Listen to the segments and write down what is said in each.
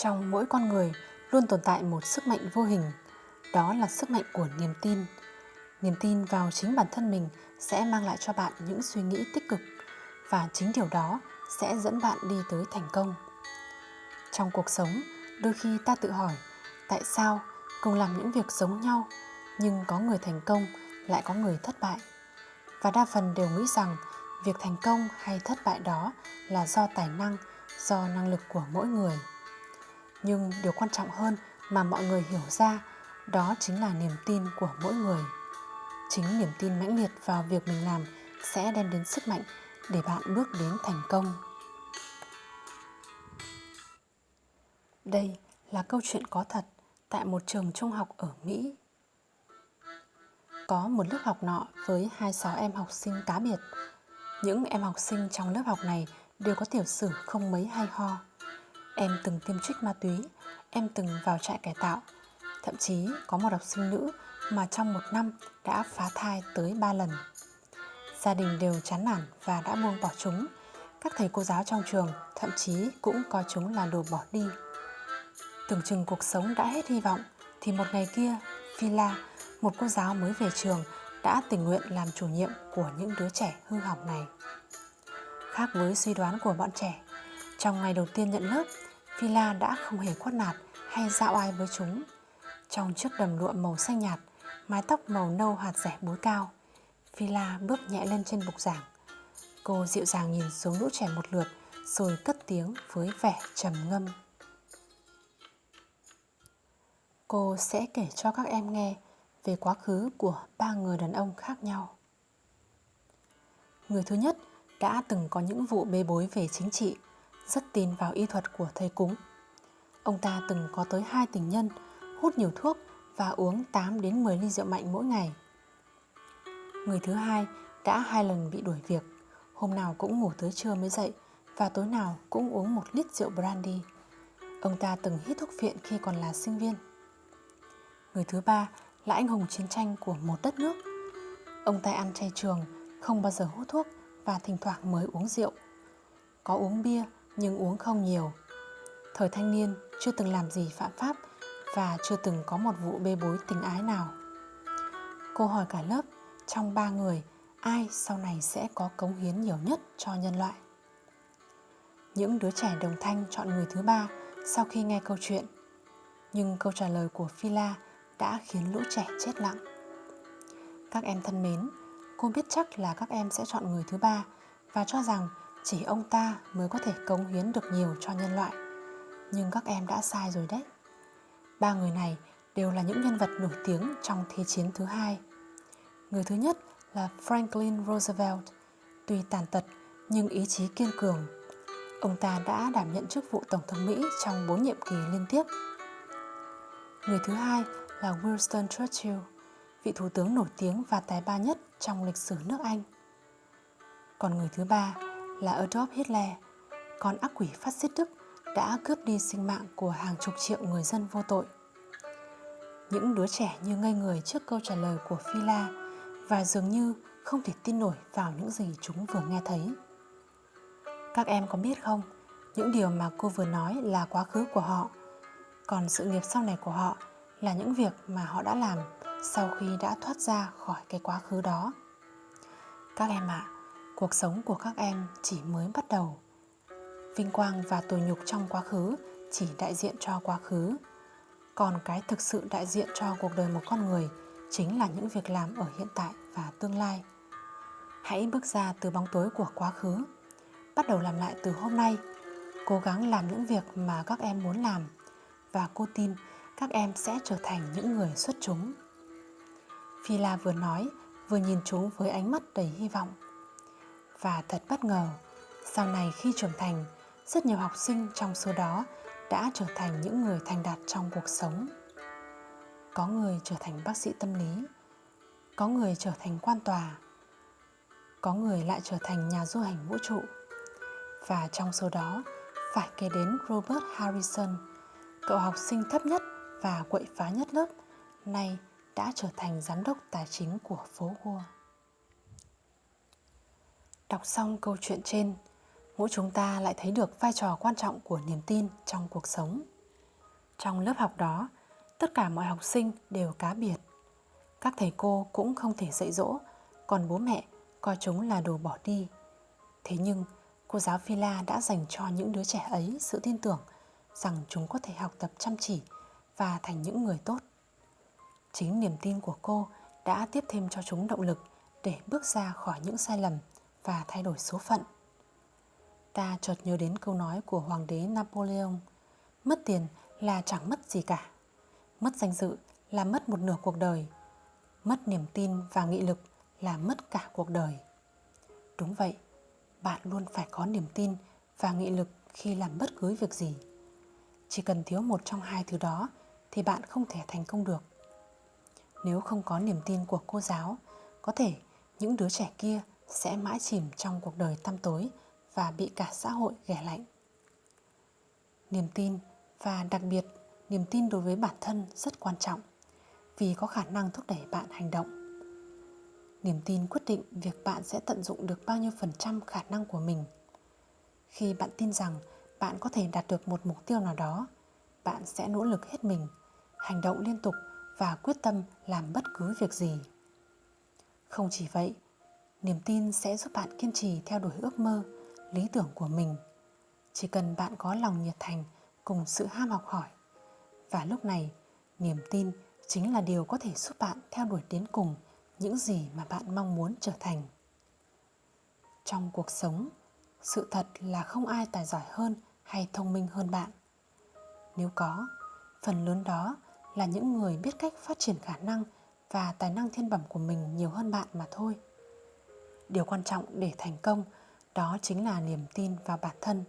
Trong mỗi con người luôn tồn tại một sức mạnh vô hình, đó là sức mạnh của niềm tin. Niềm tin vào chính bản thân mình sẽ mang lại cho bạn những suy nghĩ tích cực, và chính điều đó sẽ dẫn bạn đi tới thành công. Trong cuộc sống, đôi khi ta tự hỏi tại sao cùng làm những việc giống nhau nhưng có người thành công lại có người thất bại. Và đa phần đều nghĩ rằng việc thành công hay thất bại đó là do tài năng, do năng lực của mỗi người. Nhưng điều quan trọng hơn mà mọi người hiểu ra đó chính là niềm tin của mỗi người. Chính niềm tin mãnh liệt vào việc mình làm sẽ đem đến sức mạnh để bạn bước đến thành công. Đây là câu chuyện có thật tại một trường trung học ở Mỹ. Có một lớp học nọ với 26 em học sinh cá biệt. Những em học sinh trong lớp học này đều có tiểu sử không mấy hay ho. Em từng tiêm trích ma túy, em từng vào trại cải tạo. Thậm chí có một học sinh nữ mà trong một năm đã phá thai tới 3 lần. Gia đình đều chán nản và đã buông bỏ chúng. Các thầy cô giáo trong trường thậm chí cũng coi chúng là đồ bỏ đi. Tưởng chừng cuộc sống đã hết hy vọng thì một ngày kia, Phila, một cô giáo mới về trường, đã tình nguyện làm chủ nhiệm của những đứa trẻ hư hỏng này. Khác với suy đoán của bọn trẻ, trong ngày đầu tiên nhận lớp, Phila đã không hề quát nạt hay dạo ai với chúng. Trong chiếc đầm lụa màu xanh nhạt, mái tóc màu nâu hạt rẻ búi cao, Phila bước nhẹ lên trên bục giảng. Cô dịu dàng nhìn xuống lũ trẻ một lượt rồi cất tiếng với vẻ trầm ngâm. Cô sẽ kể cho các em nghe về quá khứ của 3 người đàn ông khác nhau. Người thứ nhất đã từng có những vụ bê bối về chính trị, rất tin vào y thuật của thầy cúng. Ông ta từng có tới 2 tình nhân, hút nhiều thuốc và uống 8 đến 10 ly rượu mạnh mỗi ngày. Người thứ hai đã 2 lần bị đuổi việc, hôm nào cũng ngủ tới trưa mới dậy và tối nào cũng uống 1 lít rượu brandy. Ông ta từng hít thuốc phiện khi còn là sinh viên. Người thứ ba là anh hùng chiến tranh của một đất nước. Ông ta ăn chay trường, không bao giờ hút thuốc và thỉnh thoảng mới uống rượu. Có uống bia nhưng uống không nhiều. Thời thanh niên chưa từng làm gì phạm pháp và chưa từng có một vụ bê bối tình ái nào. Cô hỏi cả lớp, trong 3 người, ai sau này sẽ có cống hiến nhiều nhất cho nhân loại? Những đứa trẻ đồng thanh chọn người thứ ba sau khi nghe câu chuyện. Nhưng câu trả lời của Phila đã khiến lũ trẻ chết lặng. Các em thân mến, cô biết chắc là các em sẽ chọn người thứ ba và cho rằng chỉ ông ta mới có thể cống hiến được nhiều cho nhân loại. Nhưng các em đã sai rồi đấy. 3 người này đều là những nhân vật nổi tiếng trong Thế chiến thứ hai. Người thứ nhất là Franklin Roosevelt, tuy tàn tật nhưng ý chí kiên cường. Ông ta đã đảm nhận chức vụ Tổng thống Mỹ trong 4 nhiệm kỳ liên tiếp. Người thứ hai là Winston Churchill, vị thủ tướng nổi tiếng và tài ba nhất trong lịch sử nước Anh. Còn người thứ ba là Adolf Hitler, con ác quỷ phát xít Đức đã cướp đi sinh mạng của hàng chục triệu người dân vô tội. Những đứa trẻ như ngây người trước câu trả lời của Phila và dường như không thể tin nổi vào những gì chúng vừa nghe thấy. Các em có biết không, những điều mà cô vừa nói là quá khứ của họ, còn sự nghiệp sau này của họ là những việc mà họ đã làm sau khi đã thoát ra khỏi cái quá khứ đó. Các em ạ, cuộc sống của các em chỉ mới bắt đầu. Vinh quang và tủi nhục trong quá khứ chỉ đại diện cho quá khứ. Còn cái thực sự đại diện cho cuộc đời một con người chính là những việc làm ở hiện tại và tương lai. Hãy bước ra từ bóng tối của quá khứ, bắt đầu làm lại từ hôm nay, cố gắng làm những việc mà các em muốn làm, và cô tin các em sẽ trở thành những người xuất chúng. Phila vừa nói, vừa nhìn chúng với ánh mắt đầy hy vọng. Và thật bất ngờ, sau này khi trưởng thành, rất nhiều học sinh trong số đó đã trở thành những người thành đạt trong cuộc sống. Có người trở thành bác sĩ tâm lý, có người trở thành quan tòa, có người lại trở thành nhà du hành vũ trụ. Và trong số đó phải kể đến Robert Harrison, cậu học sinh thấp nhất và quậy phá nhất lớp, nay đã trở thành giám đốc tài chính của phố Wall. Đọc xong câu chuyện trên, mỗi chúng ta lại thấy được vai trò quan trọng của niềm tin trong cuộc sống. Trong lớp học đó, tất cả mọi học sinh đều cá biệt. Các thầy cô cũng không thể dạy dỗ, còn bố mẹ coi chúng là đồ bỏ đi. Thế nhưng, cô giáo Villa đã dành cho những đứa trẻ ấy sự tin tưởng rằng chúng có thể học tập chăm chỉ và thành những người tốt. Chính niềm tin của cô đã tiếp thêm cho chúng động lực để bước ra khỏi những sai lầm và thay đổi số phận. Ta chợt nhớ đến câu nói của Hoàng đế Napoleon: mất tiền là chẳng mất gì cả, mất danh dự là mất một nửa cuộc đời, mất niềm tin và nghị lực là mất cả cuộc đời. Đúng vậy, bạn luôn phải có niềm tin và nghị lực khi làm bất cứ việc gì. Chỉ cần thiếu một trong hai thứ đó thì bạn không thể thành công được. Nếu không có niềm tin của cô giáo, có thể những đứa trẻ kia sẽ mãi chìm trong cuộc đời tăm tối và bị cả xã hội ghẻ lạnh. Niềm tin, và đặc biệt niềm tin đối với bản thân, rất quan trọng vì có khả năng thúc đẩy bạn hành động. Niềm tin quyết định việc bạn sẽ tận dụng được bao nhiêu % khả năng của mình. Khi bạn tin rằng bạn có thể đạt được một mục tiêu nào đó, bạn sẽ nỗ lực hết mình, hành động liên tục và quyết tâm làm bất cứ việc gì. Không chỉ vậy, niềm tin sẽ giúp bạn kiên trì theo đuổi ước mơ, lý tưởng của mình. Chỉ cần bạn có lòng nhiệt thành cùng sự ham học hỏi. Và lúc này, niềm tin chính là điều có thể giúp bạn theo đuổi đến cùng những gì mà bạn mong muốn trở thành. Trong cuộc sống, sự thật là không ai tài giỏi hơn hay thông minh hơn bạn. Nếu có, phần lớn đó là những người biết cách phát triển khả năng và tài năng thiên bẩm của mình nhiều hơn bạn mà thôi. Điều quan trọng để thành công đó chính là niềm tin vào bản thân.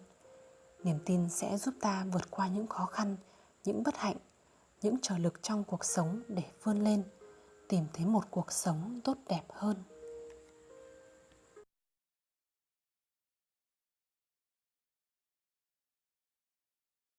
Niềm tin sẽ giúp ta vượt qua những khó khăn, những bất hạnh, những trở lực trong cuộc sống để vươn lên, tìm thấy một cuộc sống tốt đẹp hơn.